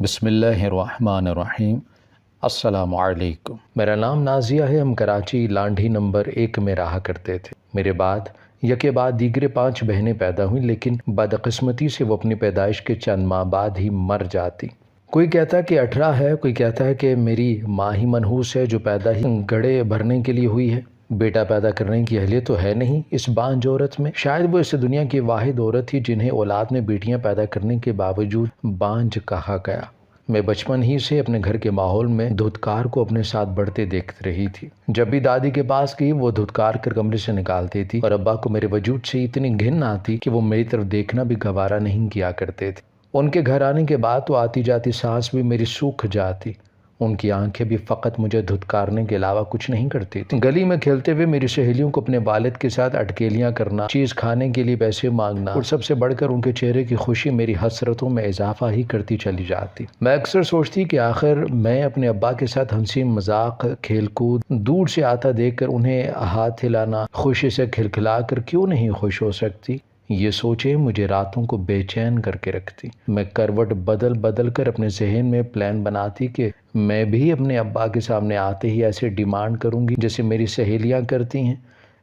بسم اللہ الرحمن الرحیم۔ السلام علیکم۔ میرا نام نازیہ ہے۔ ہم کراچی لانڈھی نمبر 1 میں رہا کرتے تھے۔ میرے بعد یکے بعد دیگرے 5 بہنیں پیدا ہوئیں، لیکن بدقسمتی سے وہ اپنی پیدائش کے چند ماہ بعد ہی مر جاتی۔ کوئی کہتا ہے کہ 18 ہے، کوئی کہتا ہے کہ میری ماں ہی منحوس ہے جو پیدا ہی گڑے بھرنے کے لیے ہوئی ہے۔ بیٹا پیدا کرنے کی اہلیت تو ہے نہیں اس بانجھ عورت میں۔ شاید وہ اس دنیا کی واحد عورت تھی جنہیں اولاد میں بیٹیاں پیدا کرنے کے باوجود بانجھ کہا گیا۔ میں بچپن ہی سے اپنے گھر کے ماحول میں دھتکار کو اپنے ساتھ بڑھتے دیکھ رہی تھی۔ جب بھی دادی کے پاس گئی وہ دھتکار کر کمرے سے نکالتی تھی، اور ابا کو میرے وجود سے اتنی گھن آتی کہ وہ میری طرف دیکھنا بھی گوارا نہیں کیا کرتے تھے۔ ان کے گھر آنے کے بعد تو آتی جاتی سانس بھی میری سوکھ جاتی۔ ان کی آنکھیں بھی فقط مجھے دھتکارنے کے علاوہ کچھ نہیں کرتی تھیں۔ گلی میں کھیلتے ہوئے میری سہیلیوں کو اپنے والد کے ساتھ اٹکیلیاں کرنا، چیز کھانے کے لیے پیسے مانگنا، اور سب سے بڑھ کر ان کے چہرے کی خوشی میری حسرتوں میں اضافہ ہی کرتی چلی جاتی۔ میں اکثر سوچتی کہ آخر میں اپنے ابا کے ساتھ ہنسی مذاق، کھیل کود، دور سے آتا دیکھ کر انہیں ہاتھ ہلانا، خوشی سے کھلکھلا کر کیوں نہیں خوش ہو سکتی۔ یہ سوچیں مجھے راتوں کو بے چین کر کے رکھتی۔ میں کروٹ بدل بدل کر اپنے ذہن میں پلان بناتی کہ میں بھی اپنے ابا کے سامنے آتے ہی ایسے ڈیمانڈ کروں گی جیسے میری سہیلیاں کرتی ہیں،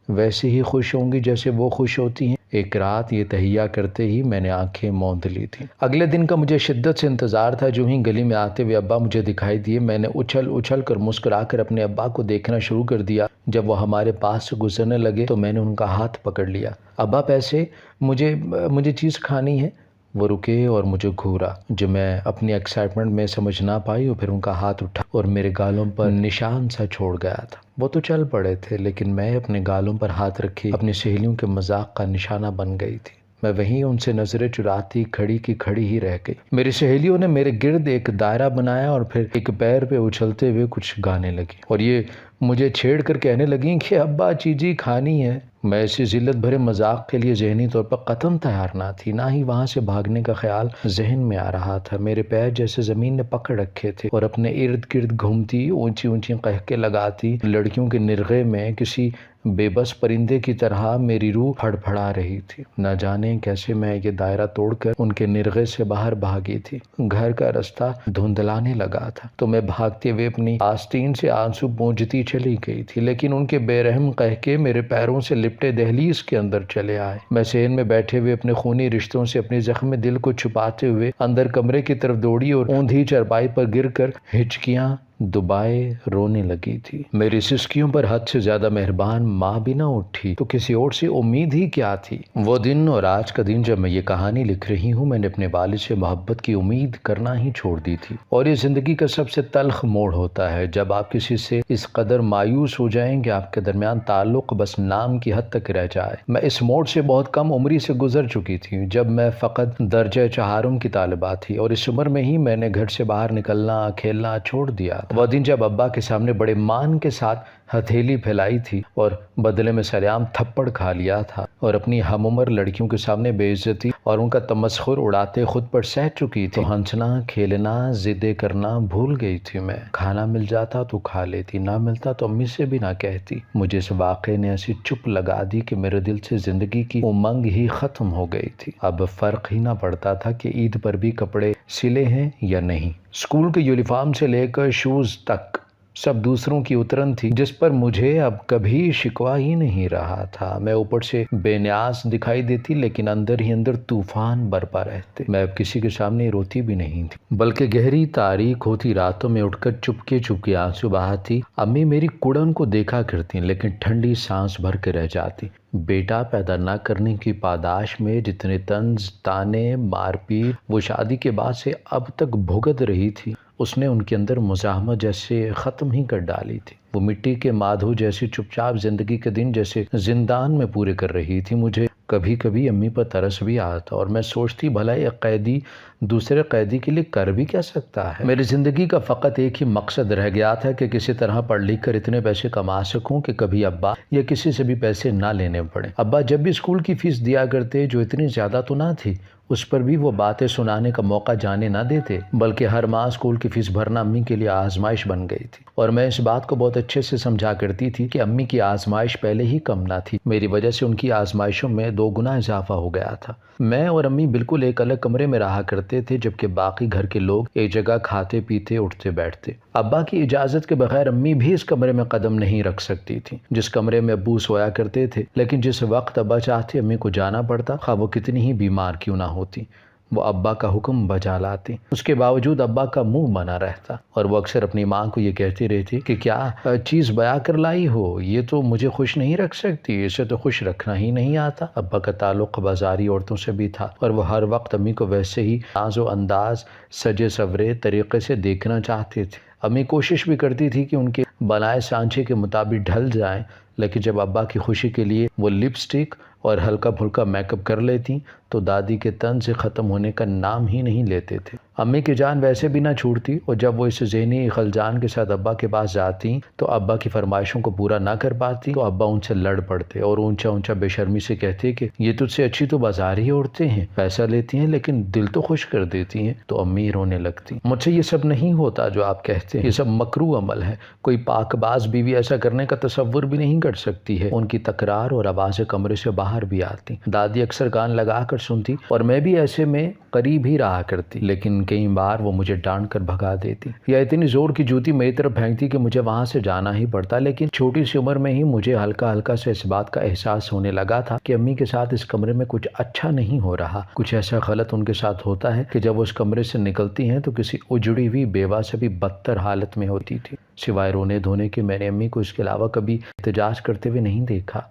ویسے ہی خوش ہوں گی جیسے وہ خوش ہوتی ہیں۔ ایک رات یہ تہیہ کرتے ہی میں نے آنکھیں موند لی تھیں۔ اگلے دن کا مجھے شدت سے انتظار تھا۔ جو ہی گلی میں آتے ہوئے ابا مجھے دکھائی دیے، میں نے اچھل اچھل کر مسکرا کر اپنے ابا کو دیکھنا شروع کر دیا۔ جب وہ ہمارے پاس سے گزرنے لگے تو میں نے ان کا ہاتھ پکڑ لیا۔ ابا پیسے، مجھے چیز کھانی ہے۔ وہ رکے اور مجھے گھورا۔ جو میں اپنی ایکسائٹمنٹ میں سمجھ نہ پائی، اور پھر ان کا ہاتھ اٹھا اور میرے گالوں پر نشان سا چھوڑ گیا تھا۔ وہ تو چل پڑے تھے، لیکن میں اپنے گالوں پر ہاتھ رکھی اپنی سہیلیوں کے مذاق کا نشانہ بن گئی تھی۔ میں وہیں ان سے نظریں چراتی کھڑی کی کھڑی ہی رہ گئی۔ میری سہیلیوں نے میرے گرد ایک دائرہ بنایا اور پھر ایک پیر پہ اچھلتے ہوئے کچھ گانے لگی، اور یہ مجھے چھیڑ کر کہنے لگیں کہ ابا چیزی کھانی ہے۔ میں ایسی ذلت بھرے مذاق کے لیے ذہنی طور پر قطعاً تیار نہ تھی، نہ ہی وہاں سے بھاگنے کا خیال ذہن میں آ رہا تھا۔ میرے پیر جیسے زمین نے پکڑ رکھے تھے، اور اپنے ارد گرد گھومتی، اونچی اونچی قہقے لگاتی لڑکیوں کے نرغے میں کسی بے بس پرندے کی طرح میری روح پھڑپھڑا رہی تھی۔ نہ جانے کیسے میں یہ دائرہ توڑ کر ان کے نرغے سے باہر بھاگی تھی۔ گھر کا رستہ دھندلانے لگا تھا تو میں بھاگتے ہوئے اپنی آستین سے آنسو پونجتی چلی گئی تھی، لیکن ان کے بے رحم قہقے میرے پیروں سے لپٹے دہلیز کے اندر چلے آئے۔ میں صحن میں بیٹھے ہوئے اپنے خونی رشتوں سے اپنی زخم دل کو چھپاتے ہوئے اندر کمرے کی طرف دوڑی اور اوندھی چارپائی پر گر کر ہچکیاں دبائے رونے لگی تھی۔ میری سسکیوں پر حد سے زیادہ مہربان ماں بھی نہ اٹھی تو کسی اور سے امید ہی کیا تھی۔ وہ دن اور آج کا دن جب میں یہ کہانی لکھ رہی ہوں، میں نے اپنے والد سے محبت کی امید کرنا ہی چھوڑ دی تھی، اور یہ زندگی کا سب سے تلخ موڑ ہوتا ہے جب آپ کسی سے اس قدر مایوس ہو جائیں کہ آپ کے درمیان تعلق بس نام کی حد تک رہ جائے۔ میں اس موڑ سے بہت کم عمری سے گزر چکی تھی جب میں فقط درجہ چہارم کی طالبہ تھی، اور اس عمر میں ہی میں نے گھر سے باہر نکلنا کھیلنا چھوڑ دیا۔ وہ دن جب ابا کے سامنے بڑے مان کے ساتھ ہتھیلی پھیلائی تھی اور بدلے میں سرعام تھپڑ کھا لیا تھا، اور اپنی ہم عمر لڑکیوں کے سامنے بے عزتی اور ان کا تمسخر اڑاتے خود پر سہ چکی تھی، تو ہنسنا کھیلنا ضدیں کرنا بھول گئی تھی۔ میں کھانا مل جاتا تو کھا لیتی، نہ ملتا تو امی سے بھی نہ کہتی۔ مجھے اس واقعے نے ایسی چپ لگا دی کہ میرے دل سے زندگی کی امنگ ہی ختم ہو گئی تھی۔ اب فرق ہی نہ پڑتا تھا کہ عید پر بھی کپڑے سلے ہیں یا نہیں۔ اسکول کے یونیفارم سے لے کر شوز تک سب دوسروں کی اترن تھی جس پر مجھے اب کبھی شکوہ ہی نہیں رہا تھا۔ میں اوپر سے بے نیاز دکھائی دیتی، لیکن اندر ہی اندر طوفان برپا رہتے۔ میں اب کسی کے سامنے روتی بھی نہیں تھی، بلکہ گہری تاریک ہوتی راتوں میں اٹھ کر چپکے چپکے آنسو بہاتی۔ امی میری کڑن کو دیکھا کرتی لیکن ٹھنڈی سانس بھر کے رہ جاتی۔ بیٹا پیدا نہ کرنے کی پاداش میں جتنے طنز تانے مار پیٹ وہ شادی کے بعد سے اب تک بھگت رہی تھی، اس نے ان کے اندر مزاحمت جیسے ختم ہی کر ڈالی تھی۔ وہ مٹی کے مادھو جیسی چپ چاپ زندگی کے دن جیسے زندان میں پورے کر رہی تھی۔ مجھے کبھی کبھی امی پر ترس بھی آتا، اور میں سوچتی بھلا ایک قیدی دوسرے قیدی کے لیے کر بھی کیا سکتا ہے۔ میری زندگی کا فقط ایک ہی مقصد رہ گیا تھا کہ کسی طرح پڑھ لکھ کر اتنے پیسے کما سکوں کہ کبھی ابا یا کسی سے بھی پیسے نہ لینے پڑے۔ ابا جب بھی اسکول کی فیس دیا کرتے، جو اتنی زیادہ تو نہ تھی، اس پر بھی وہ باتیں سنانے کا موقع جانے نہ دیتے، بلکہ ہر ماہ اسکول کی فیس بھرنا امی کے لیے آزمائش بن گئی تھی، اور میں اس بات کو بہت اچھے سے سمجھا کرتی تھی کہ امی کی آزمائش پہلے ہی کم نہ تھی، میری وجہ سے ان کی آزمائشوں میں 2 گنا اضافہ ہو گیا تھا۔ میں اور امی بالکل ایک الگ کمرے میں رہا کرتے کرتے تھے جبکہ باقی گھر کے لوگ ایک جگہ کھاتے پیتے اٹھتے بیٹھتے۔ ابا کی اجازت کے بغیر امی بھی اس کمرے میں قدم نہیں رکھ سکتی تھی جس کمرے میں ابو سویا کرتے تھے، لیکن جس وقت ابا چاہتے امی کو جانا پڑتا، خواہ وہ کتنی ہی بیمار کیوں نہ ہوتی، وہ ابا کا حکم بجا لاتی۔ اس کے باوجود ابا کا منہ بنا رہتا اور وہ اکثر اپنی ماں کو یہ کہتی رہتی کہ کیا چیز بیاں کر لائی ہو، یہ تو مجھے خوش نہیں رکھ سکتی، اسے تو خوش رکھنا ہی نہیں آتا۔ ابا کا تعلق بازاری عورتوں سے بھی تھا اور وہ ہر وقت امی کو ویسے ہی ناز و انداز، سجے سورے طریقے سے دیکھنا چاہتے تھے۔ امی کوشش بھی کرتی تھی کہ ان کے بنائے سانچے کے مطابق ڈھل جائیں، لیکن جب ابا کی خوشی کے لیے وہ لپسٹک اور ہلکا پھلکا میک اپ کر لیتی تو دادی کے تن سے ختم ہونے کا نام ہی نہیں لیتے تھے۔ امی کی جان ویسے بھی نہ چھوڑتی اور جب وہ اس ذہنی خلجان کے ساتھ ابا کے پاس جاتی تو ابا کی فرمائشوں کو پورا نہ کر پاتی تو ابا ان سے لڑ پڑتے اور اونچا اونچا بے شرمی سے کہتے کہ یہ تجھ سے اچھی تو بازاری عورتیں ہیں، پیسہ لیتی ہیں لیکن دل تو خوش کر دیتی ہیں۔ تو امی رونے لگتی، مجھ سے یہ سب نہیں ہوتا جو آپ کہتے ہیں، یہ سب مکروہ عمل ہے، کوئی پاک باز بیوی ایسا کرنے کا تصور بھی نہیں کر سکتی ہے۔ ان کی تکرار اور آوازیں کمرے سے باہر بھی آتی، دادی اکثر کان لگا کر سنتی اور میں بھی ایسے میں قریب ہی رہا کرتی، لیکن کئی بار وہ مجھے ڈانٹ کر بھگا دیتی یا اتنی زور کی جوتی میری طرف پھینکتی کہ مجھے وہاں سے جانا ہی پڑتا۔ لیکن چھوٹی سی عمر میں ہی مجھے ہلکا ہلکا سے اس بات کا احساس ہونے لگا تھا کہ امی کے ساتھ اس کمرے میں کچھ اچھا نہیں ہو رہا، کچھ ایسا غلط ان کے ساتھ ہوتا ہے کہ جب وہ اس کمرے سے نکلتی ہیں تو کسی اجڑی ہوئی بیوہ سے بھی بدتر حالت میں ہوتی تھی۔ سوائے رونے دھونے کے میں نے امی کو اس کے علاوہ کبھی احتجاج کرتے ہوئے نہیں دیکھا۔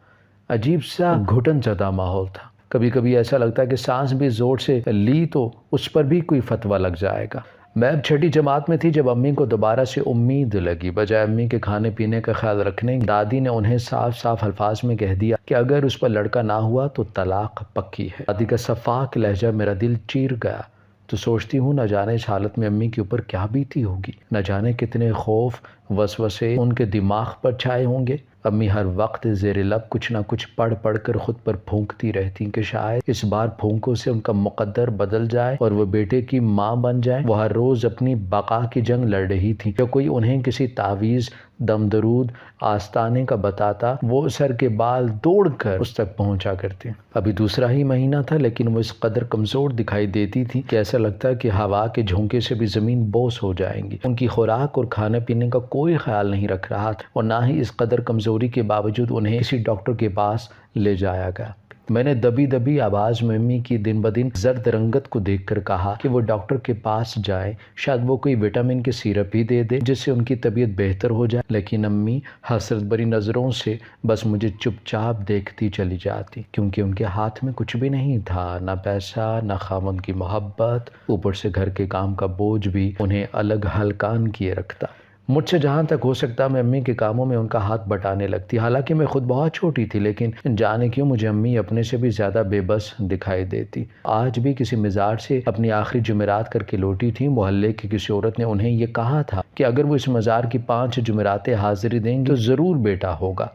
عجیب سا گھٹن زدہ ماحول تھا، کبھی کبھی ایسا لگتا ہے کہ سانس بھی زور سے لی تو اس پر بھی کوئی فتویٰ لگ جائے گا۔ میں اب چھٹی جماعت میں تھی جب امی کو دوبارہ سے امید لگی، بجائے امی کے کھانے پینے کا خیال رکھنے دادی نے انہیں صاف صاف الفاظ میں کہہ دیا کہ اگر اس پر لڑکا نہ ہوا تو طلاق پکی ہے۔ دادی کا صفاق لہجہ میرا دل چیر گیا تو سوچتی ہوں نہ جانے اس حالت میں امی کے اوپر کیا بیتی ہوگی، نہ جانے کتنے خوف وسوسے ان کے دماغ پر چھائے ہوں گے۔ امی ہر وقت زیر لب کچھ نہ کچھ پڑھ پڑھ کر خود پر پھونکتی رہتی کہ شاید اس بار پھونکوں سے ان کا مقدر بدل جائے اور وہ بیٹے کی ماں بن جائیں۔ وہ ہر روز اپنی بقا کی جنگ لڑ رہی تھی، جو کوئی انہیں کسی تعویذ، دم درود، آستانے کا بتاتا وہ سر کے بال دوڑ کر اس تک پہنچا کرتے۔ ابھی دوسرا ہی مہینہ تھا لیکن وہ اس قدر کمزور دکھائی دیتی تھی کہ ایسا لگتا کہ ہوا کے جھونکے سے بھی زمین بوس ہو جائیں گی۔ ان کی خوراک اور کھانے پینے کا کوئی خیال نہیں رکھ رہا تھا اور نہ ہی اس قدر کمزوری کے باوجود انہیں کسی ڈاکٹر کے پاس لے جایا گیا۔ میں نے دبی دبی آواز میں امی کی دن بدن زرد رنگت کو دیکھ کر کہا کہ وہ ڈاکٹر کے پاس جائیں، شاید وہ کوئی وٹامن کی سیرپ ہی دے دے جس سے ان کی طبیعت بہتر ہو جائے، لیکن امی حسرت بری نظروں سے بس مجھے چپ چاپ دیکھتی چلی جاتی، کیونکہ ان کے ہاتھ میں کچھ بھی نہیں تھا، نہ پیسہ، نہ خاوند کی محبت، اوپر سے گھر کے کام کا بوجھ بھی انہیں الگ ہلکان کیے رکھتا۔ مجھ سے جہاں تک ہو سکتا میں امی کے کاموں میں ان کا ہاتھ بٹانے لگتی، حالانکہ میں خود بہت چھوٹی تھی، لیکن جانے کیوں مجھے امی اپنے سے بھی زیادہ بے بس دکھائی دیتی۔ آج بھی کسی مزار سے اپنی آخری جمعرات کر کے لوٹی تھی، محلے کی کسی عورت نے انہیں یہ کہا تھا کہ اگر وہ اس مزار کی 5 جمعراتیں حاضری دیں گی تو ضرور بیٹا ہوگا،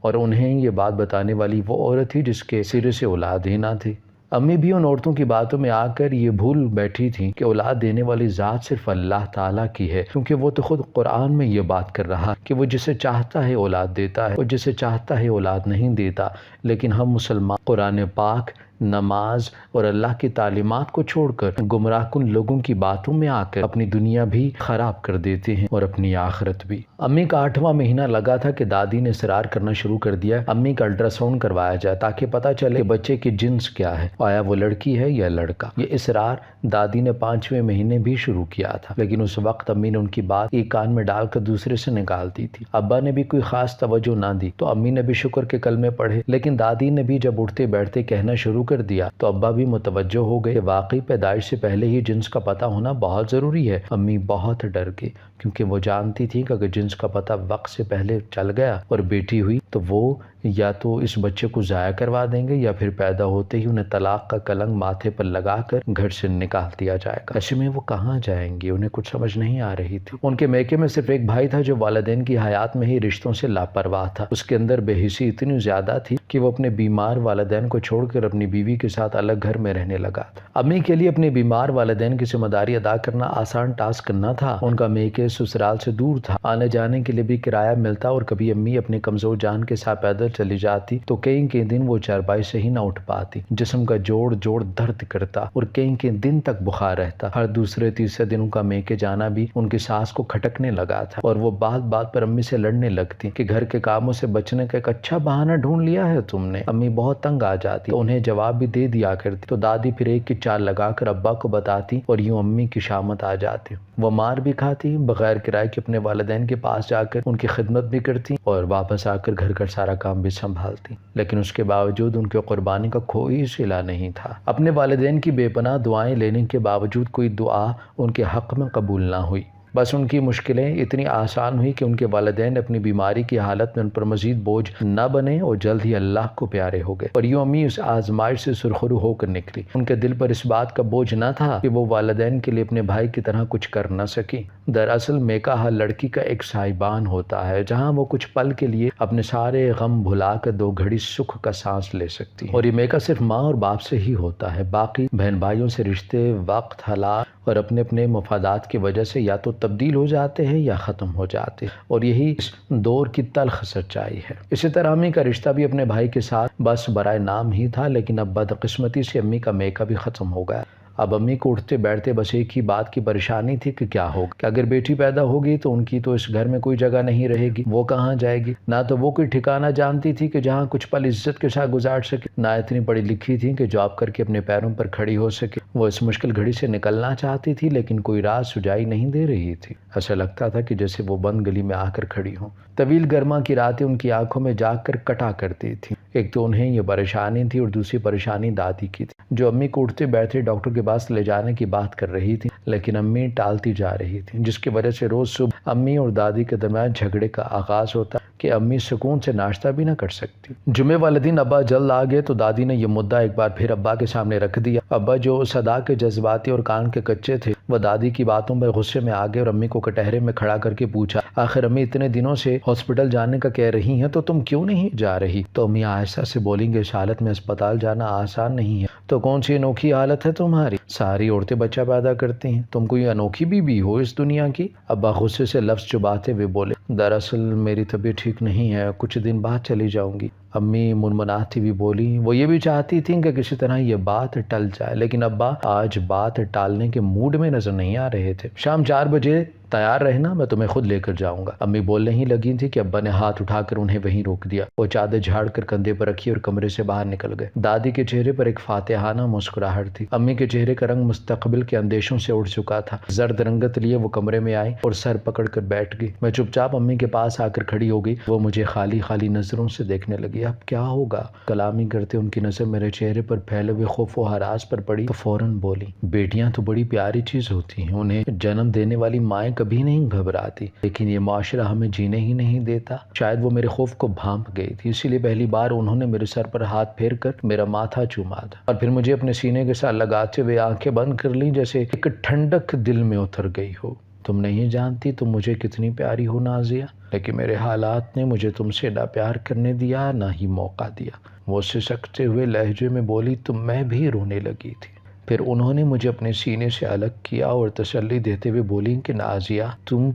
اور انہیں یہ بات بتانے والی وہ عورت تھی جس کے سرے سے اولاد ہی نہ تھی۔ امی بھی ان عورتوں کی باتوں میں آ کر یہ بھول بیٹھی تھیں کہ اولاد دینے والی ذات صرف اللہ تعالیٰ کی ہے، کیونکہ وہ تو خود قرآن میں یہ بات کر رہا کہ وہ جسے چاہتا ہے اولاد دیتا ہے اور جسے چاہتا ہے اولاد نہیں دیتا۔ لیکن ہم مسلمان قرآن پاک، نماز اور اللہ کی تعلیمات کو چھوڑ کر گمراہ کن لوگوں کی باتوں میں آ کر اپنی دنیا بھی خراب کر دیتے ہیں اور اپنی آخرت بھی۔ امی کا 8واں مہینہ لگا تھا کہ دادی نے اصرار کرنا شروع کر دیا امی کا الٹرا ساؤنڈ کروایا جائے تاکہ پتہ چلے کہ بچے کی جنس کیا ہے، آیا وہ لڑکی ہے یا لڑکا۔ یہ اصرار دادی نے 5ویں مہینے بھی شروع کیا تھا، لیکن اس وقت امی نے ان کی بات ایک کان میں ڈال کر دوسرے سے نکال دی تھی۔ ابا نے بھی کوئی خاص توجہ نہ دی تو امی نے بھی شکر کے کلمے پڑھے، لیکن دادی نے بھی جب اٹھتے بیٹھتے کہنا شروع کر دیا تو ابا بھی متوجہ ہو گئے کہ واقعی پیدائش سے پہلے ہی جنس کا پتہ ہونا بہت ضروری ہے۔ امی بہت ڈر گئی کیونکہ وہ جانتی تھی کہ اگر جنس کا پتہ وقت سے پہلے چل گیا اور بیٹی ہوئی تو وہ یا تو اس بچے کو ضائع کروا دیں گے یا پھر پیدا ہوتے ہی انہیں طلاق کا کلنگ ماتھے پر لگا کر گھر سے نکال دیا جائے گا۔ ایسے میں وہ کہاں جائیں گے، انہیں کچھ سمجھ نہیں آ رہی تھی۔ ان کے میکے میں صرف ایک بھائی تھا جو والدین کی حیات میں ہی رشتوں سے لاپرواہ تھا۔ اس کے اندر بے حسی اتنی زیادہ تھی کہ وہ اپنے بیمار والدین کو چھوڑ کر اپنی بیوی کے ساتھ الگ گھر میں رہنے لگا تھا۔ امی کے لیے اپنے بیمار والدین کی ذمہ داری ادا کرنا آسان ٹاسک نہ تھا۔ ان کا میکے سسرال سے دور تھا، آنے جانے کے لیے بھی کرایہ ملتا اور کبھی امی اپنے کمزور جان کے ساتھ پیدل چلی جاتی تو کئی دن وہ چارپائی سے ہی نہ اٹھ پاتی، جسم کا جوڑ درد کرتا اور کئی دن تک بخار رہتا۔ ہر دوسرے تیسرے دن ان کا میکے جانا بھی ان کی سانس کو کھٹکنے لگا تھا اور وہ بات پر امی سے لڑنے لگتی کہ گھر کے کاموں سے بچنے کا ایک اچھا بہانہ ڈھونڈ لیا ہے تم نے۔ امی بہت تنگ آ جاتی تو انہیں جواب بھی دے دیا کرتی تو دادی پھر ایک کی چال لگا کر ابا کو بتاتی اور یوں امی کی شامت آ جاتی۔ وہ مار بھی کھاتی، بغیر کرائے کے اپنے والدین کے پاس جا کر ان کی خدمت بھی کرتی اور واپس آ کر گھر کا سارا کام بھی سنبھالتی، لیکن اس کے باوجود ان کی قربانی کا کوئی صلہ نہیں تھا۔ اپنے والدین کی بے پناہ دعائیں لینے کے باوجود کوئی دعا ان کے حق میں قبول نہ ہوئی۔ بس ان کی مشکلیں اتنی آسان ہوئی کہ ان کے والدین اپنی بیماری کی حالت میں ان پر مزید بوجھ نہ بنے اور جلد ہی اللہ کو پیارے ہو گئے، اور یوں امی اس آزمائش سے سرخرو ہو کر نکلی۔ ان کے دل پر اس بات کا بوجھ نہ تھا کہ وہ والدین کے لیے اپنے بھائی کی طرح کچھ کر نہ سکی۔ دراصل میکا ہر لڑکی کا ایک سائبان ہوتا ہے جہاں وہ کچھ پل کے لیے اپنے سارے غم بھلا کر 2 گھڑی سکھ کا سانس لے سکتی ہے، اور یہ میکا صرف ماں اور باپ سے ہی ہوتا ہے۔ باقی بہن بھائیوں سے رشتے وقت، حالات اور اپنے مفادات کی وجہ سے یا تو تبدیل ہو جاتے ہیں یا ختم ہو جاتے ہیں، اور یہی اس دور کی تلخ سچائی ہے۔ اسی طرح امی کا رشتہ بھی اپنے بھائی کے ساتھ بس برائے نام ہی تھا، لیکن اب بدقسمتی سے امی کا میکا بھی ختم ہو گیا۔ اب امی کو اٹھتے بیٹھتے بس ایک ہی بات کی پریشانی تھی کہ کیا ہوگا، کہ اگر بیٹی پیدا ہوگی تو ان کی تو اس گھر میں کوئی جگہ نہیں رہے گی، وہ کہاں جائے گی؟ نہ تو وہ کوئی ٹھکانہ جانتی تھی کہ جہاں کچھ پل عزت کے ساتھ گزار سکے، نہ اتنی پڑھی لکھی تھی کہ جاب کر کے اپنے پیروں پر کھڑی ہو سکے۔ وہ اس مشکل گھڑی سے نکلنا چاہتی تھی لیکن کوئی راز سجائی نہیں دے رہی تھی۔ ایسا لگتا تھا کہ جیسے وہ بند گلی میں آ کر کھڑی ہوں۔ طویل گرما کی راتیں ان کی آنکھوں میں جا کر کٹا کرتی تھیں۔ ایک تو انہیں یہ پریشانی تھی اور دوسری پریشانی دادی کی تھی، جو امی کو اٹھتے بیٹھتے ڈاکٹر کے پاس لے جانے کی بات کر رہی تھی، لیکن امی ٹالتی جا رہی تھی، جس کی وجہ سے روز صبح امی اور دادی کے درمیان جھگڑے کا آغاز ہوتا کہ امی سکون سے ناشتہ بھی نہ کر سکتی۔ جمعے والے دن ابا جلد آ گئے تو دادی نے یہ مدعا ایک بار پھر ابا کے سامنے رکھ دیا۔ ابا جو صدا کے جذباتی اور کان کے کچے تھے، وہ دادی کی باتوں پر غصے میں آ گئے اور امی کو کٹہرے میں کھڑا کر کے پوچھا، آخر امی اتنے دنوں سے ہاسپٹل جانے کا کہہ رہی ہیں تو تم کیوں نہیں جا رہی؟ تو امی آہستہ سے بولیں گے، اس حالت میں اسپتال جانا آسان نہیں ہے۔ تو کون سی انوکھی حالت ہے تمہاری؟ ساری عورتیں بچہ پیدا کرتی ہیں، تم کوئی انوکھی بھی ہو اس دنیا کی؟ ابا غصے سے لفظ چباتے ہوئے بولے، دراصل میری طبیعت ٹھیک نہیں ہے، کچھ دن بعد چلی جاؤں گی۔ امی منمناتی ہوئی بولی، وہ یہ بھی چاہتی تھیں کہ کسی طرح یہ بات ٹل جائے، لیکن ابا آج بات ٹالنے کے موڈ میں نظر نہیں آ رہے تھے۔ شام 4 بجے تیار رہنا، میں تمہیں خود لے کر جاؤں گا۔ امی بولنے ہی لگی تھی کہ ابا نے ہاتھ اٹھا کر انہیں وہیں روک دیا۔ وہ چادر جھاڑ کر کندھے پر رکھی اور کمرے سے باہر نکل گئے۔ دادی کے چہرے پر ایک فاتحانہ مسکراہٹ تھی۔ امی کے چہرے کا رنگ مستقبل کے اندیشوں سے اڑ چکا تھا۔ زرد رنگت لیے وہ کمرے میں آئی اور سر پکڑ کر بیٹھ گئی۔ میں چپ چاپ امی کے پاس آ کر کھڑی ہو گئی۔ وہ مجھے خالی خالی نظروں سے دیکھنے لگی۔ اب کیا ہوگا؟ کلامی کرتے ان کی نظر میرے چہرے پر پھیلے ہوئے خوف و ہراس پر پڑی تو فوراً بولی، بیٹیاں تو بڑی پیاری چیز ہوتی ہیں، انہیں جنم دینے والی مائیں کبھی نہیں گھبراتی، لیکن یہ معاشرہ ہمیں جینے ہی نہیں دیتا۔ شاید وہ میرے خوف کو بھانپ گئی تھی، اسی لیے پہلی بار انہوں نے میرے سر پر ہاتھ پھیر کر میرا ماتھا چوما تھا اور پھر مجھے اپنے سینے کے ساتھ لگاتے ہوئے آنکھیں بند کر لیں، جیسے ایک ٹھنڈک دل میں اتر گئی ہو۔ تم نہیں جانتی تم مجھے کتنی پیاری ہو نازیہ، لیکن میرے حالات نے مجھے تم سے نہ پیار کرنے دیا نہ ہی موقع دیا۔ وہ سسکتے ہوئے لہجے میں بولی تو میں بھی رونے لگی تھی۔ پھر انہوں نے مجھے اپنے سینے سے الگ کیا اور تسلی دیتے ہوئے بولی کہ نازیہ تم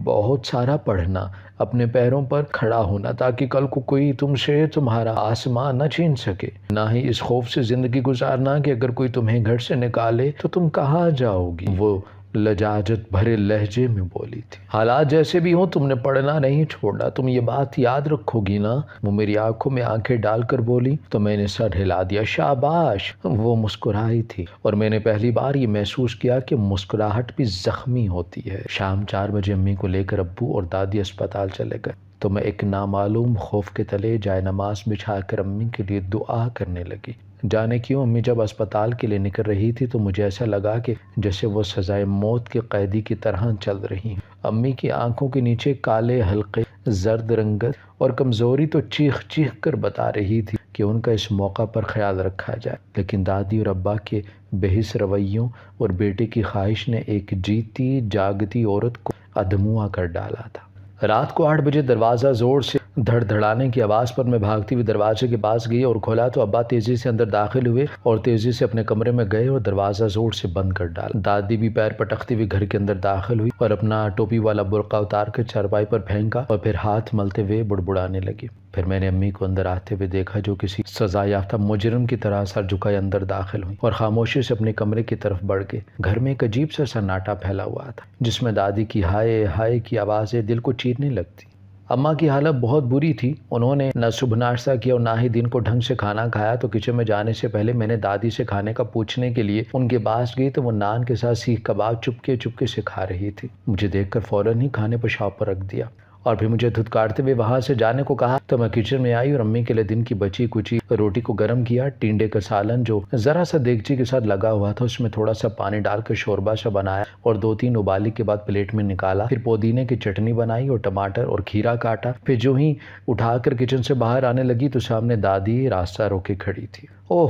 بہت سارا پڑھنا، اپنے پیروں پر کھڑا ہونا، تاکہ کل کو کوئی تم سے تمہارا آسمان نہ چھین سکے، نہ ہی اس خوف سے زندگی گزارنا کہ اگر کوئی تمہیں گھر سے نکالے تو تم کہاں جاؤ گی۔ وہ لجاجت بھرے لہجے میں بولی تھی، حالات جیسے بھی ہوں تم نے پڑھنا نہیں چھوڑنا، تم یہ بات یاد رکھو گی نا؟ وہ میری آنکھوں میں آنکھیں ڈال کر بولی تو میں نے سر ہلا دیا۔ شاباش! وہ مسکرائی تھی اور میں نے پہلی بار یہ محسوس کیا کہ مسکراہٹ بھی زخمی ہوتی ہے۔ شام 4 بجے امی کو لے کر ابو اور دادی اسپتال چلے گئے تو میں ایک نامعلوم خوف کے تلے جائے نماز بچھا کر امی کے لیے دعا کرنے لگی۔ جانے کیوں امی جب اسپتال کے لیے نکل رہی تھی تو مجھے ایسا لگا کہ جیسے وہ سزائے موت کے قیدی کی طرح چل رہی ہیں۔ امی کی آنکھوں کے نیچے کالے حلقے، زرد رنگت اور کمزوری تو چیخ چیخ کر بتا رہی تھی کہ ان کا اس موقع پر خیال رکھا جائے، لیکن دادی اور ابا کے بے حس رویوں اور بیٹے کی خواہش نے ایک جیتی جاگتی عورت کو ادموا کر ڈالا تھا۔ رات کو 8 بجے دروازہ زور سے دھڑ دھڑانے کی آواز پر میں بھاگتی ہوئی دروازے کے پاس گئی اور کھولا تو ابا تیزی سے اندر داخل ہوئے اور تیزی سے اپنے کمرے میں گئے اور دروازہ زور سے بند کر ڈالا۔ دادی بھی پیر پٹکتی ہوئی گھر کے اندر داخل ہوئی اور اپنا ٹوپی والا برقع اتار کر چارپائی پر پھینکا اور پھر ہاتھ ملتے ہوئے بڑبڑانے لگی۔ پھر میں نے امی کو اندر آتے ہوئے دیکھا جو کسی سزا یافتہ مجرم کی طرح سر جھکائے اندر داخل ہوئی اور خاموشی سے اپنے کمرے کی طرف بڑھ گئے۔ گھر میں ایک عجیب سا سناٹا پھیلا ہوا تھا جس میں دادی کی ہائے ہائے کی آوازیں دل کو چیرنے لگتی۔ اماں کی حالت بہت بری تھی، انہوں نے نہ صبح ناشتہ کیا اور نہ ہی دن کو ڈھنگ سے کھانا کھایا، تو کچن میں جانے سے پہلے میں نے دادی سے کھانے کا پوچھنے کے لیے ان کے پاس گئی تو وہ نان کے ساتھ سیخ کباب چپکے سے کھا رہی تھی۔ مجھے دیکھ کر فوراً ہی کھانے پیشاب پر رکھ دیا اور پھر مجھے دھتکارتے ہوئے وہاں سے جانے کو کہا تو میں کچن میں آئی اور امی کے لیے دن کی بچی کچی روٹی کو گرم کیا۔ ٹینڈے کا سالن جو ذرا سا دیگچی کے ساتھ لگا ہوا تھا اس میں تھوڑا سا پانی ڈال کر شوربہ سا بنایا اور 2-3 ابالی کے بعد پلیٹ میں نکالا۔ پھر پودینے کی چٹنی بنائی اور ٹماٹر اور کھیرا کاٹا۔ پھر جو ہی اٹھا کر کچن سے باہر آنے لگی تو سامنے دادی راستہ روکے کھڑی تھی۔ او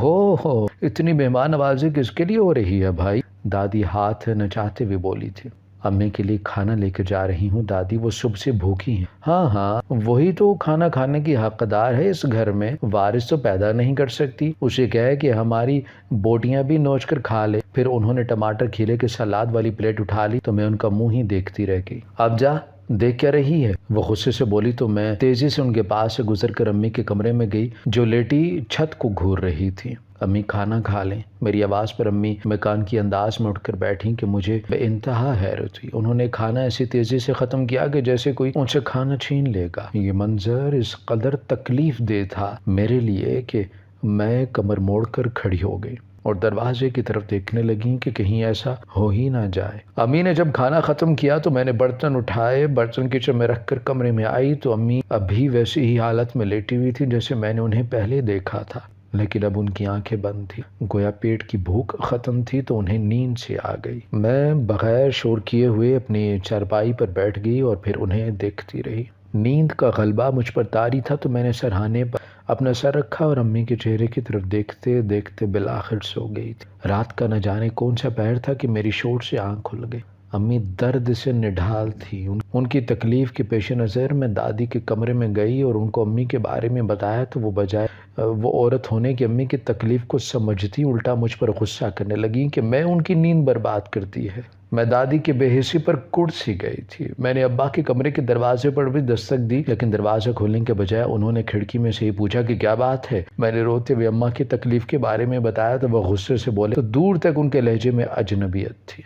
ہو اتنی مہمان نوازی کس کے لیے ہو رہی ہے بھائی؟ دادی ہاتھ نچاتے ہوئے بولی تھی۔ امی کے لیے کھانا لے کے جا رہی ہوں دادی، وہ صبح سے بھوکی ہیں۔ ہاں وہی تو کھانا کھانے کی حقدار ہے اس گھر میں، وارث تو پیدا نہیں کر سکتی، اسے کہے کہ ہماری بوٹیاں بھی نوچ کر کھا لے۔ پھر انہوں نے ٹماٹر کھیرے کے سلاد والی پلیٹ اٹھا لی تو میں ان کا منہ ہی دیکھتی رہ گئی۔ اب جا دیکھ کیا رہی ہے؟ وہ غصے سے بولی تو میں تیزی سے ان کے پاس سے گزر کر امی کے کمرے میں گئی جو لیٹی چھت کو گھور رہی تھی۔ امی کھانا کھا لیں، میری آواز پر امی مکان کی انداز میں اٹھ کر بیٹھیں کہ مجھے بے انتہا حیرت ہوئی۔ انہوں نے کھانا ایسی تیزی سے ختم کیا کہ جیسے کوئی ان سے کھانا چھین لے گا۔ یہ منظر اس قدر تکلیف دہ تھا میرے لیے کہ میں کمر موڑ کر کھڑی ہو گئی اور دروازے کی طرف دیکھنے لگی کہ کہیں ایسا ہو ہی نہ جائے۔ امی نے جب کھانا ختم کیا تو میں نے برتن اٹھائے، برتن کچن میں رکھ کر کمرے میں آئی تو امی اب بھی ویسی ہی حالت میں لیٹی ہوئی تھی جیسے میں نے انہیں پہلے دیکھا تھا، لیکن اب ان کی آنکھیں بند تھی، گویا پیٹ کی بھوک ختم تھی تو انہیں نیند سے آ گئی۔ میں بغیر شور کیے ہوئے اپنی چارپائی پر بیٹھ گئی اور پھر انہیں دیکھتی رہی۔ نیند کا غلبہ مجھ پر طاری تھا تو میں نے سرہانے پر اپنا سر رکھا اور امی کے چہرے کی طرف دیکھتے دیکھتے بالآخر سو گئی تھی۔ رات کا نہ جانے کون سا پہر تھا کہ میری شور سے آنکھ کھل گئی۔ امی درد سے نڈھال تھی، ان کی تکلیف کے پیش نظر میں دادی کے کمرے میں گئی اور ان کو امی کے بارے میں بتایا تو وہ بجائے وہ عورت ہونے کی امی کی تکلیف کو سمجھتی الٹا مجھ پر غصہ کرنے لگی کہ میں ان کی نیند برباد کر دی ہے۔ میں دادی کے بے حسی پر کڑ سی گئی تھی۔ میں نے ابا کے کمرے کے دروازے پر بھی دستک دی لیکن دروازہ کھولنے کے بجائے انہوں نے کھڑکی میں سے ہی پوچھا کہ کیا بات ہے۔ میں نے روتے ہوئے اماں کی تکلیف کے بارے میں بتایا تو وہ غصے سے بولے تو دور تک ان کے لہجے میں اجنبیت تھی۔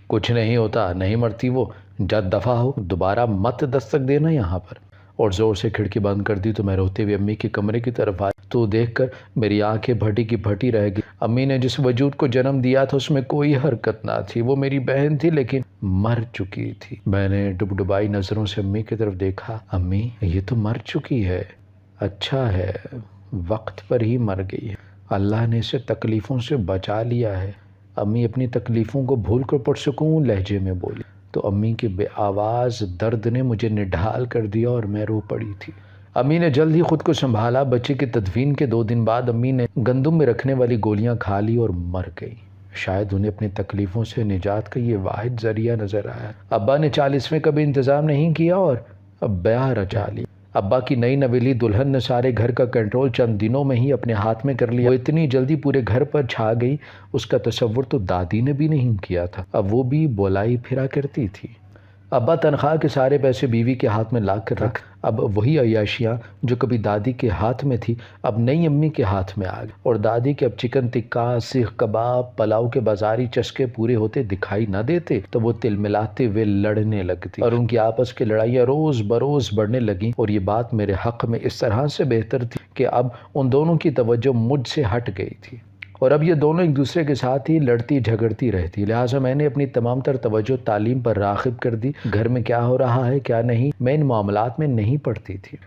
کچھ نہیں ہوتا، نہیں مرتی وہ، جد دفع ہو، دوبارہ مت دستک دینا یہاں پر۔ اور زور سے کھڑکی بند کر دی تو میں روتے ہوئے امی کے کمرے کی طرف آئی تو دیکھ کر میری آنکھیں پھٹی کی پھٹی رہ گئی۔ امی نے جس وجود کو جنم دیا تھا اس میں کوئی حرکت نہ تھی، وہ میری بہن تھی لیکن مر چکی تھی۔ میں نے ڈبڈبائی نظروں سے امی کی طرف دیکھا۔ امی یہ تو مر چکی ہے، اچھا ہے وقت پر ہی مر گئی ہے، اللہ نے اسے تکلیفوں سے بچا لیا ہے۔ امی اپنی تکلیفوں کو بھول کر پرسکون لہجے میں بولی تو امی کی بے آواز درد نے مجھے نڈھال کر دیا اور میں رو پڑی تھی۔ امی نے جلد ہی خود کو سنبھالا۔ بچے کی تدفین کے 2 دن بعد امی نے گندم میں رکھنے والی گولیاں کھا لی اور مر گئی۔ شاید انہیں اپنی تکلیفوں سے نجات کا یہ واحد ذریعہ نظر آیا۔ ابا نے 40ویں کا بھی انتظام نہیں کیا اور اب بیاہ رچا لی۔ ابا کی نئی نویلی دلہن نے سارے گھر کا کنٹرول چند دنوں میں ہی اپنے ہاتھ میں کر لیا۔ وہ اتنی جلدی پورے گھر پر چھا گئی، اس کا تصور تو دادی نے بھی نہیں کیا تھا۔ اب وہ بھی بولائی پھرا کرتی تھی۔ ابا تنخواہ کے سارے پیسے بیوی کے ہاتھ میں لا کر رکھ، اب وہی عیاشیاں جو کبھی دادی کے ہاتھ میں تھی اب نئی امی کے ہاتھ میں آ گئی، اور دادی کے اب چکن ٹکا، سیخ کباب، پلاؤ کے بازاری چسکے پورے ہوتے دکھائی نہ دیتے تو وہ تل ملاتے ہوئے لڑنے لگتی اور ان کی آپس کی لڑائیاں روز بروز بڑھنے لگیں، اور یہ بات میرے حق میں اس طرح سے بہتر تھی کہ اب ان دونوں کی توجہ مجھ سے ہٹ گئی تھی اور اب یہ دونوں ایک دوسرے کے ساتھ ہی لڑتی جھگڑتی رہتی، لہٰذا میں نے اپنی تمام تر توجہ تعلیم پر راغب کر دی۔ گھر میں کیا ہو رہا ہے کیا نہیں میں ان معاملات میں نہیں پڑتی تھی۔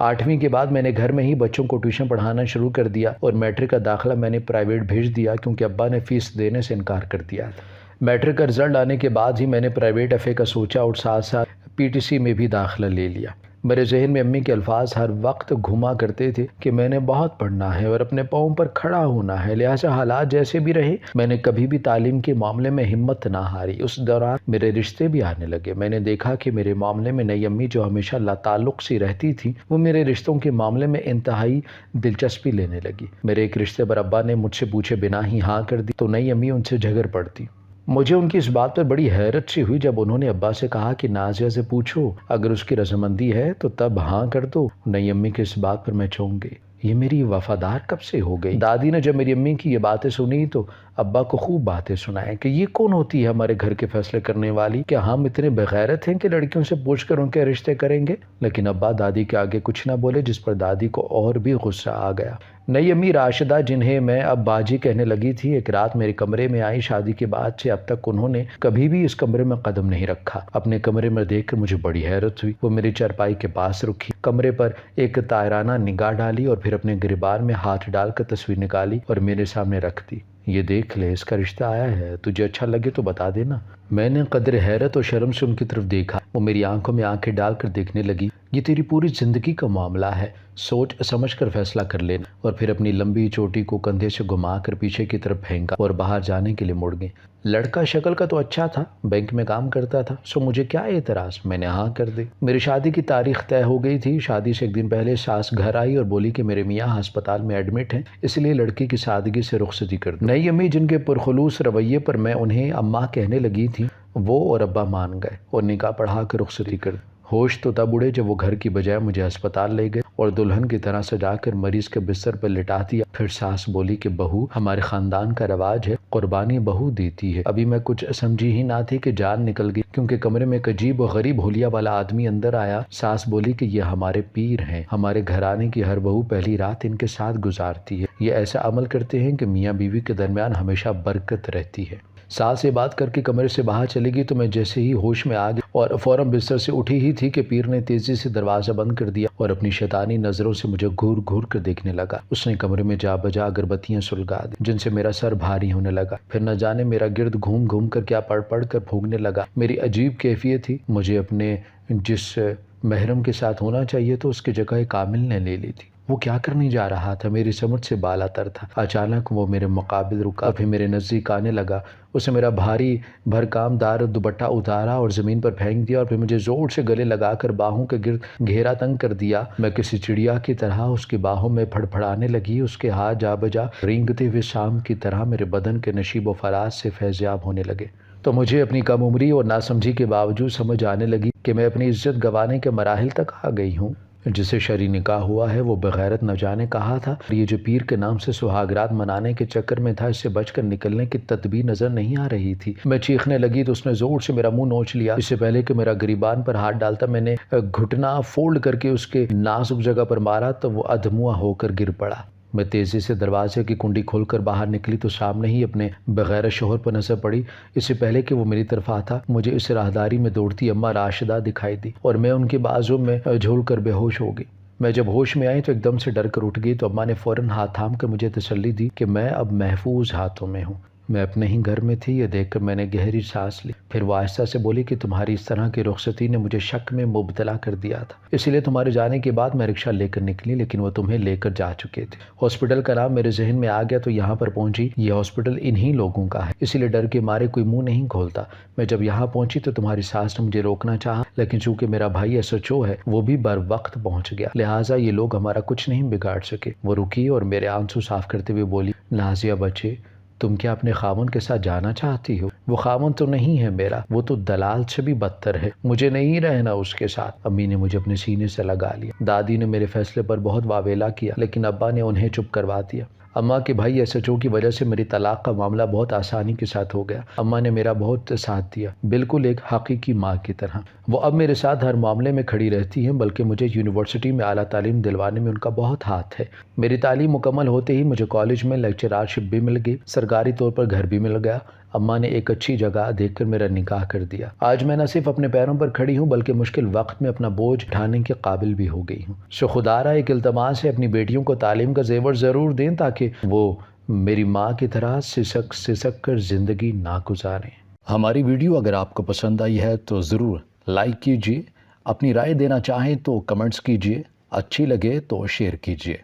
8ویں کے بعد میں نے گھر میں ہی بچوں کو ٹیوشن پڑھانا شروع کر دیا اور میٹرک کا داخلہ میں نے پرائیویٹ بھیج دیا کیونکہ ابا نے فیس دینے سے انکار کر دیا تھا۔ میٹرک کا رزلٹ آنے کے بعد ہی میں نے پرائیویٹ ایف اے کا سوچا اور ساتھ ساتھ PTC میں بھی داخلہ لے لیا۔ میرے ذہن میں امی کے الفاظ ہر وقت گھما کرتے تھے کہ میں نے بہت پڑھنا ہے اور اپنے پاؤں پر کھڑا ہونا ہے، لہٰذا حالات جیسے بھی رہے میں نے کبھی بھی تعلیم کے معاملے میں ہمت نہ ہاری۔ اس دوران میرے رشتے بھی آنے لگے۔ میں نے دیکھا کہ میرے معاملے میں نئی امی جو ہمیشہ لاتعلق سی رہتی تھی وہ میرے رشتوں کے معاملے میں انتہائی دلچسپی لینے لگی۔ میرے ایک رشتے پر ابا نے مجھ سے پوچھے بنا ہی ہاں کر دی تو نئی امی ان سے جھگڑ پڑتی۔ مجھے ان کی اس بات پر بڑی حیرت سی ہوئی جب انہوں نے ابا سے کہا کہ نازیہ سے پوچھو، اگر اس کی رضامندی ہے تو تب ہاں کر دو۔ نئی امی کی اس بات پر میں چونک گئی، یہ میری وفادار کب سے ہو گئی؟ دادی نے جب میری امی کی یہ باتیں سنی تو ابا کو خوب باتیں سنائیں کہ یہ کون ہوتی ہے ہمارے گھر کے فیصلے کرنے والی، کیا ہم اتنے بغیرت ہیں کہ لڑکیوں سے پوچھ کر ان کے رشتے کریں گے؟ لیکن ابا دادی کے آگے کچھ نہ بولے، جس پر دادی کو اور بھی غصہ آ گیا۔ نئی امی راشدہ، جنہیں میں اب باجی کہنے لگی تھی، ایک رات میرے کمرے میں آئی۔ شادی کے بعد سے اب تک انہوں نے کبھی بھی اس کمرے میں قدم نہیں رکھا۔ اپنے کمرے میں دیکھ کر مجھے بڑی حیرت ہوئی۔ وہ میری چارپائی کے پاس رکی، کمرے پر ایک طائرانہ نگاہ ڈالی اور پھر اپنے گریبان میں ہاتھ ڈال کر تصویر نکالی اور میرے سامنے رکھ دی۔ یہ دیکھ لے، اس کا رشتہ آیا ہے، تجھے اچھا لگے تو بتا دینا۔ میں نے قدر حیرت اور شرم سے ان کی طرف دیکھا۔ وہ میری آنکھوں میں آنکھیں ڈال کر دیکھنے لگی۔ یہ تیری پوری زندگی کا معاملہ ہے، سوچ سمجھ کر فیصلہ کر لینا۔ اور پھر اپنی لمبی چوٹی کو کندھے سے گھما کر پیچھے کی طرف پھینکا اور باہر جانے کے لیے مڑ گئی۔ لڑکا شکل کا تو اچھا تھا، بینک میں کام کرتا تھا، سو مجھے کیا اعتراض؟ میں نے ہاں کر دی۔ میری شادی کی تاریخ طے ہو گئی تھی۔ شادی سے ایک دن پہلے ساس گھر آئی اور بولی کہ میرے میاں ہسپتال میں ایڈمٹ ہیں، اس لیے لڑکی کی سادگی سے رخصتی کر دو۔ نئی امی، جن کے پرخلوص رویے پر میں انہیں اماں کہنے لگی تھی، وہ اور ابا مان گئے اور نکاح پڑھا کر رخصتی کر دی۔ ہوش تو تب اڑے جب وہ گھر کی بجائے مجھے ہسپتال لے گئے اور دلہن کی طرح سجا کر مریض کے بستر پر لٹا دیا۔ پھر ساس بولی کہ بہو، ہمارے خاندان کا رواج ہے، قربانی بہو دیتی ہے۔ ابھی میں کچھ سمجھی ہی نہ تھی کہ جان نکل گئی، کیونکہ کمرے میں ایک عجیب و غریب حلیہ والا آدمی اندر آیا۔ ساس بولی کہ یہ ہمارے پیر ہیں، ہمارے گھرانے کی ہر بہو پہلی رات ان کے ساتھ گزارتی ہے، یہ ایسا عمل کرتے ہیں کہ میاں بیوی کے درمیان ہمیشہ برکت رہتی ہے۔ ساس یہ بات کر کے کمرے سے باہر چلی گئی تو میں جیسے ہی ہوش میں آ گئی اور فوراً بستر سے اٹھی ہی تھی کہ پیر نے تیزی سے دروازہ بند کر دیا اور اپنی شیطانی نظروں سے مجھے گھور گھور کر دیکھنے لگا۔ اس نے کمرے میں جا بجا اگربتیاں سلگا دی، جن سے میرا سر بھاری ہونے لگا۔ پھر نہ جانے میرا گرد گھوم گھوم کر کیا پڑھ پڑھ کر پھونکنے لگا۔ میری عجیب کیفیت تھی، مجھے اپنے جس محرم کے ساتھ ہونا چاہیے تو اس کی جگہ ایک عامل نے لے لی تھی۔ وہ کیا کرنے جا رہا تھا؟ میری سمجھ سے بالا تر تھا۔ اچانک وہ میرے مقابل رکا، پھر میرے نزدیک آنے لگا۔ اسے میرا بھاری بھرکام دار دوپٹہ اتارا اور زمین پر پھینک دیا اور پھر مجھے زور سے گلے لگا کر باہوں کے گرد گھیرا تنگ کر دیا۔ میں کسی چڑیا کی طرح اس کی باہوں میں پھڑ پھڑانے لگی۔ اس کے ہاتھ جا بجا رینگتے ہوئے شام کی طرح میرے بدن کے نشیب و فراز سے فیضیاب ہونے لگے۔ تو مجھے اپنی کم عمری اور ناسمجھی کے باوجود سمجھ آنے لگی کہ میں اپنی عزت گنوانے کے مراحل تک آ گئی ہوں۔ جسے شرعی نکاح ہوا ہے وہ بغیرت نہ جانے کہا تھا، یہ جو پیر کے نام سے سہاگرات منانے کے چکر میں تھا، اس سے بچ کر نکلنے کی تدبیر نظر نہیں آ رہی تھی۔ میں چیخنے لگی تو اس نے زور سے میرا منہ نوچ لیا۔ اس سے پہلے کہ میرا گریبان پر ہاتھ ڈالتا میں نے گھٹنا فولڈ کر کے اس کے نازک جگہ پر مارا تو وہ ادھموا ہو کر گر پڑا۔ میں تیزی سے دروازے کی کنڈی کھول کر باہر نکلی تو سامنے ہی اپنے بغیر شوہر پر نظر پڑی۔ اس سے پہلے کہ وہ میری طرف آتا مجھے اس راہداری میں دوڑتی اماں راشدہ دکھائی دی اور میں ان کے بازو میں جھول کر بے ہوش ہو گئی۔ میں جب ہوش میں آئی تو ایک دم سے ڈر کر اٹھ گئی تو اماں نے فوراً ہاتھ تھام کر مجھے تسلی دی کہ میں اب محفوظ ہاتھوں میں ہوں۔ میں اپنے ہی گھر میں تھی، یہ دیکھ کر میں نے گہری سانس لی۔ پھر وہ آہستہ سے بولی کہ تمہاری اس طرح کی رخصتی نے مجھے شک میں مبتلا کر دیا تھا، اسی لیے تمہارے جانے کے بعد میں رکشہ لے کر نکلی، لیکن وہ تمہیں لے کر جا چکے تھے۔ ہاسپٹل کا نام میرے ذہن میں آ گیا تو یہاں پر پہنچی۔ یہ ہاسپٹل انہی لوگوں کا ہے، اسی لیے ڈر کے مارے کوئی منہ نہیں کھولتا۔ میں جب یہاں پہنچی تو تمہاری ساس نے مجھے روکنا چاہا، لیکن چونکہ میرا بھائی ایس ایچ او ہے وہ بھی بر وقت پہنچ گیا، لہٰذا یہ لوگ ہمارا کچھ نہیں بگاڑ سکے۔ وہ رکی اور میرے آنسو صاف کرتے ہوئے بولی، نازیہ بچے، تم کیا اپنے خاوند کے ساتھ جانا چاہتی ہو؟ وہ خاوند تو نہیں ہے میرا، وہ تو دلال سے بھی بدتر ہے، مجھے نہیں رہنا اس کے ساتھ۔ امی نے مجھے اپنے سینے سے لگا لیا۔ دادی نے میرے فیصلے پر بہت واویلا کیا، لیکن ابا نے انہیں چپ کروا دیا۔ اماں کے بھائی ایس ایچ او کی وجہ سے میری طلاق کا معاملہ بہت آسانی کے ساتھ ہو گیا۔ اماں نے میرا بہت ساتھ دیا، بالکل ایک حقیقی ماں کی طرح۔ وہ اب میرے ساتھ ہر معاملے میں کھڑی رہتی ہیں، بلکہ مجھے یونیورسٹی میں اعلیٰ تعلیم دلوانے میں ان کا بہت ہاتھ ہے۔ میری تعلیم مکمل ہوتے ہی مجھے کالج میں لیکچرارشپ بھی مل گئی، سرکاری طور پر گھر بھی مل گیا۔ اماں نے ایک اچھی جگہ دیکھ کر میرا نکاح کر دیا۔ آج میں نہ صرف اپنے پیروں پر کھڑی ہوں بلکہ مشکل وقت میں اپنا بوجھ اٹھانے کے قابل بھی ہو گئی ہوں۔ سو خدا را ایک التماس ہے، اپنی بیٹیوں کو تعلیم کا زیور ضرور دیں تاکہ وہ میری ماں کی طرح سسک سسک کر زندگی نہ گزاریں۔ ہماری ویڈیو اگر آپ کو پسند آئی ہے تو ضرور لائک کیجیے، اپنی رائے دینا چاہیں تو کمنٹس کیجئے، اچھی لگے تو شیئر کیجئے۔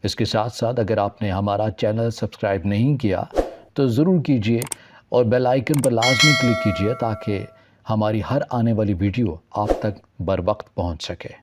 اس کے ساتھ ساتھ اگر آپ نے ہمارا چینل سبسکرائب نہیں کیا تو ضرور کیجئے اور بیل آئیکن پر لازمی کلک کیجئے تاکہ ہماری ہر آنے والی ویڈیو آپ تک بر وقت پہنچ سکے۔